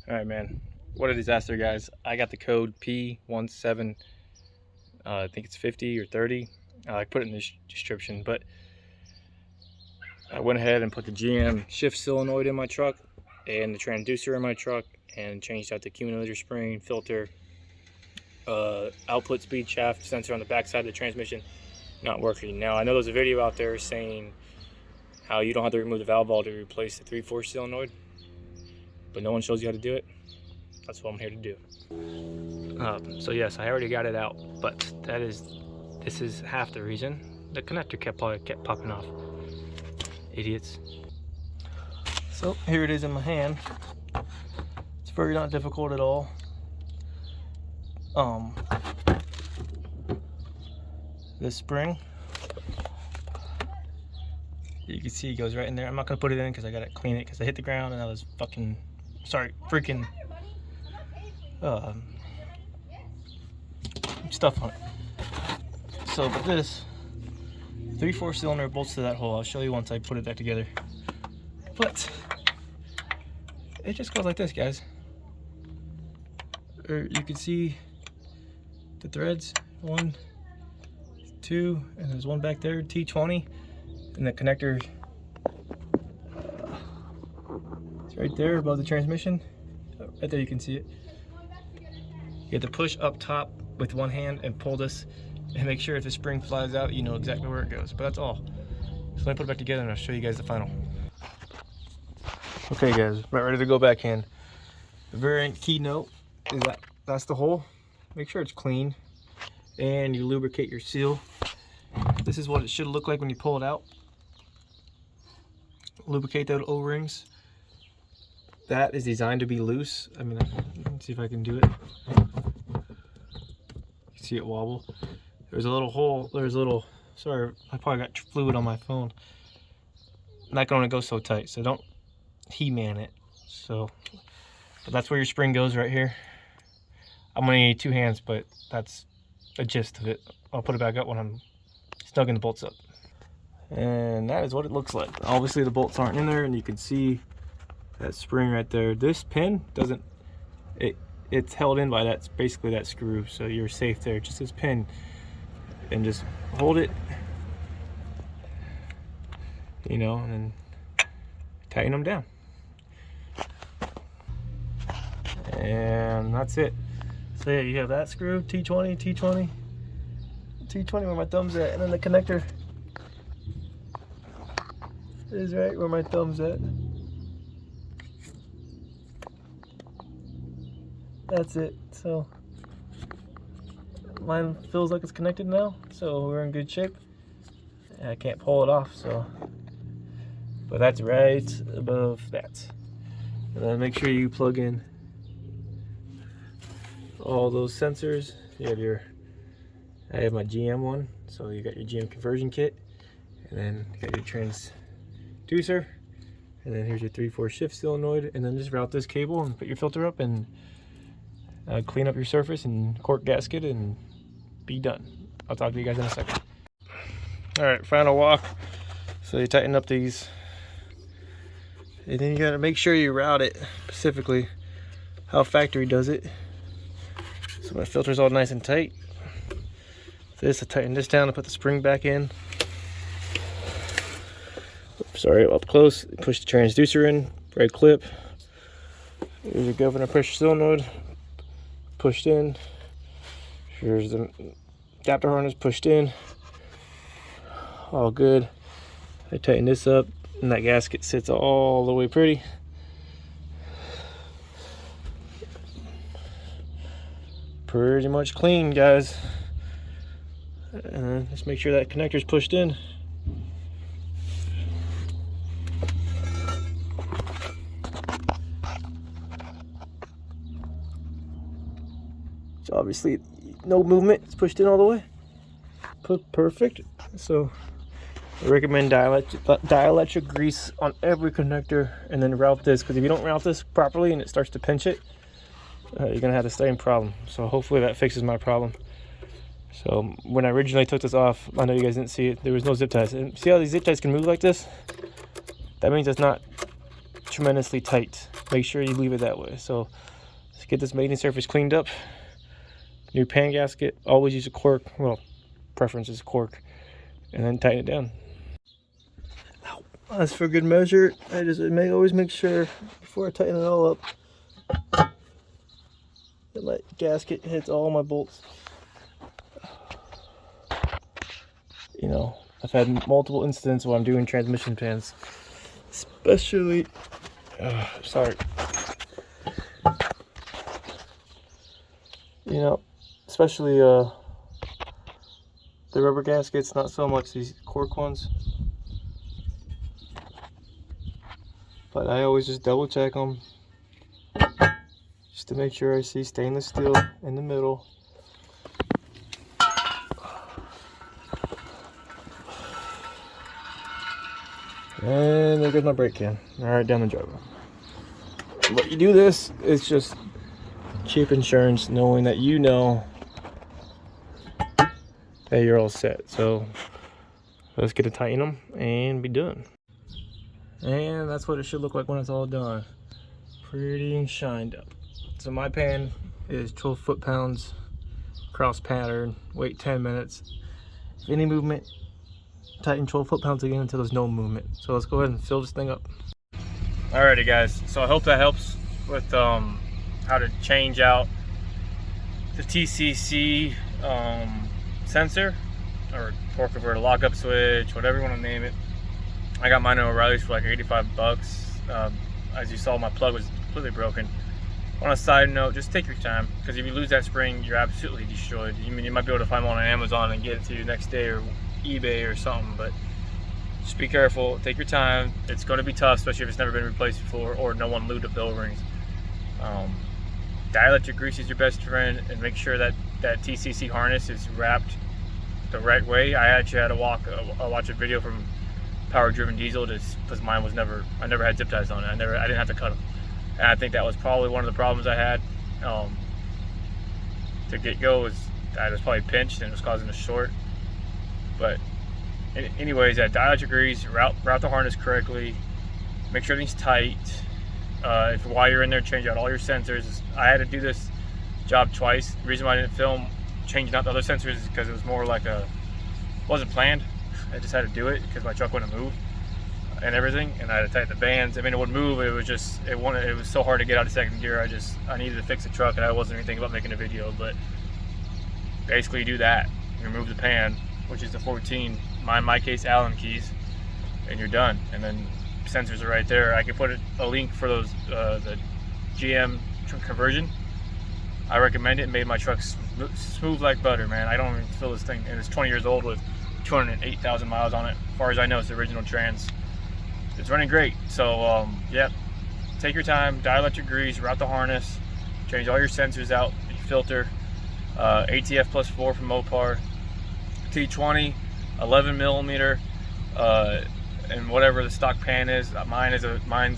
All right, man. What a disaster, guys. I got the code P17, I think it's 50 or 30. I put it in the description, but I went ahead and put the GM shift solenoid in my truck and the transducer in my truck and changed out the accumulator spring, filter, output speed shaft sensor on the back side of the transmission. Not working. Now, I know there's a video out there saying how you don't have to remove the valve ball to replace the 3/4 solenoid, but no one shows you how to do it. That's what I'm here to do. So yes, I already got it out, but this is half the reason. The connector kept popping off. Idiots. So here it is in my hand. It's very not difficult at all. This spring, you can see it goes right in there. I'm not gonna put it in because I gotta clean it because I hit the ground and I was freaking stuff on it. So, but this 3/4 cylinder bolts to that hole. I'll show you once I put it back together. But it just goes like this, guys. Or you can see the threads, 1, 2, and there's one back there, T20, and the connector it's right there above the transmission. Right there you can see it. You have to push up top with one hand and pull this and make sure if the spring flies out, you know exactly where it goes. But that's all. So let me put it back together and I'll show you guys the final. Okay guys, about ready to go back in. The very key note is that's the hole. Make sure it's clean and you lubricate your seal. This is what it should look like when you pull it out. Lubricate those O-rings. That is designed to be loose. I mean, let's see if I can do it. You see it wobble. There's a little hole. There's a little, sorry, I probably got fluid on my phone. Not going to go so tight, so don't He-Man it. So, but that's where your spring goes right here. I'm going to need 2 hands, but that's the gist of it. I'll put it back up when I'm snugging the bolts up. And that is what it looks like. Obviously the bolts aren't in there, and you can see that spring right there. This pin doesn't, it's held in by that, basically that screw, so you're safe there. Just this pin, and just hold it, you know, and then tighten them down. And that's it. So yeah, you have that screw, T20, T20, T20 where my thumb's at, and then the connector is right where my thumb's at. That's it. So mine feels like it's connected now, so we're in good shape. And I can't pull it off, so, but that's right above that. And then make sure you plug in all those sensors. You have I have my GM one, so you got your GM conversion kit, and then you got your transducer, and then here's your 3/4 shift solenoid, and then just route this cable and put your filter up and clean up your surface and cork gasket and be done. I'll talk to you guys in a second. All right, final walk. So you tighten up these, and then you gotta make sure you route it specifically how factory does it. So my filter's all nice and tight. So this, I tighten this down and put the spring back in. Oops, sorry, up close. Push the transducer in, right clip. Here's your governor pressure solenoid. Pushed in. Here's the adapter harness pushed in. All good. I tighten this up, and that gasket sits all the way pretty. Pretty much clean, guys. And just make sure that connector's pushed in. So obviously no movement, it's pushed in all the way. Perfect. So I recommend dielectric grease on every connector, and then route this, because if you don't route this properly and it starts to pinch it, you're gonna have the same problem. So hopefully that fixes my problem. So when I originally took this off, I know you guys didn't see it, there was no zip ties. And see how these zip ties can move like this? That means it's not tremendously tight. Make sure you leave it that way. So let's get this mating surface cleaned up. New pan gasket. Always use a cork. Well, preference is cork, and then tighten it down. As for good measure, I just always make sure before I tighten it all up that my gasket hits all my bolts. You know, I've had multiple incidents while I'm doing transmission pans, especially sorry, you know, especially the rubber gaskets, not so much these cork ones. But I always just double check them just to make sure I see stainless steel in the middle. And there goes my brake can. Alright, down the driveway. But you do this, it's just cheap insurance, knowing that you know that you're all set. So let's get to tighten them and be done. And that's what it should look like when it's all done. Pretty shined up. So my pan is 12 foot-pounds, cross pattern, wait 10 minutes. If any movement, tighten 12 foot-pounds again until there's no movement. So let's go ahead and fill this thing up. Alrighty guys, so I hope that helps with how to change out the TCC sensor or torque converter lockup switch, whatever you want to name it. I got mine at O'Reilly's for like 85 bucks. As you saw, my plug was completely broken. On a side note, just take your time, because if you lose that spring, you're absolutely destroyed. You might be able to find one on Amazon and get it to you next day, or eBay or something, but just be careful, take your time. It's going to be tough, especially if it's never been replaced before or no one lubed up the O-rings. Dielectric grease is your best friend, and make sure that that TCC harness is wrapped the right way. I actually had to watch a video from Power Driven Diesel because mine was I never had zip ties on it. I didn't have to cut them, and I think that was probably one of the problems I had to get go. Was I was probably pinched and it was causing a short. But anyways, dielectric grease, route the harness correctly, make sure everything's tight. If while you're in there, change out all your sensors. I had to do this job twice. The reason why I didn't film changing out the other sensors is because it was more like wasn't planned. I just had to do it because my truck wouldn't move and everything, and I had to tighten the bands. I mean, it would move. It was just it was so hard to get out of second gear. I needed to fix the truck, and I wasn't even thinking about making a video. But basically, you do that. You remove the pan, which is the 14, in my case, Allen keys, and you're done. And then sensors are right there. I could put a link for those the GM conversion. I recommend it. It made my truck smooth like butter, man. I don't even feel this thing, and it's 20 years old with 208,000 miles on it. As far as I know, it's the original trans. It's running great. So yeah, take your time, dielectric grease, route the harness, change all your sensors out, your filter, ATF plus 4 from Mopar, T20, 11 millimeter, and whatever the stock pan is. Mine's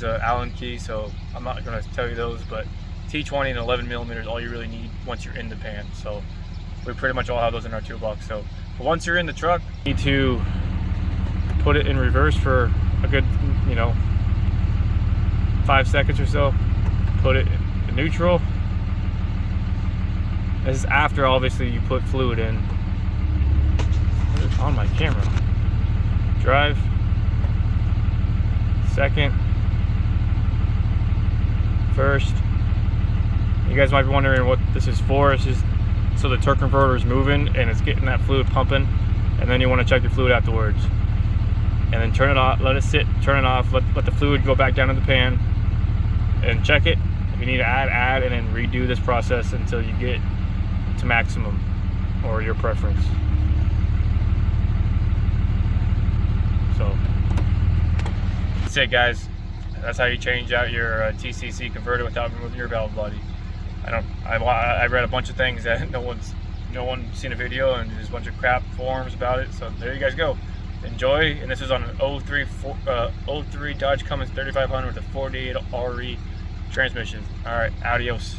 a Allen key, so I'm not going to tell you those, but T20 and 11 millimeters is all you really need once you're in the pan. So we pretty much all have those in our toolbox. So but once you're in the truck, you need to put it in reverse for a good, 5 seconds or so. Put it in neutral. This is after, obviously, you put fluid in. It's on my camera. Drive. Second. First. You guys might be wondering what this is for. It's just so the torque converter is moving and it's getting that fluid pumping, and then you want to check your fluid afterwards. And then turn it off, let it sit, turn it off, let the fluid go back down in the pan, and check it. If you need to add, and then redo this process until you get to maximum or your preference. So that's it, guys. That's how you change out your TCC converter without removing your valve body. I read a bunch of things that no one's seen a video, and there's a bunch of crap forums about it. So there you guys go. Enjoy. And this is on an 03 Dodge Cummins 3500 with a 48 RE transmission. All right, adios.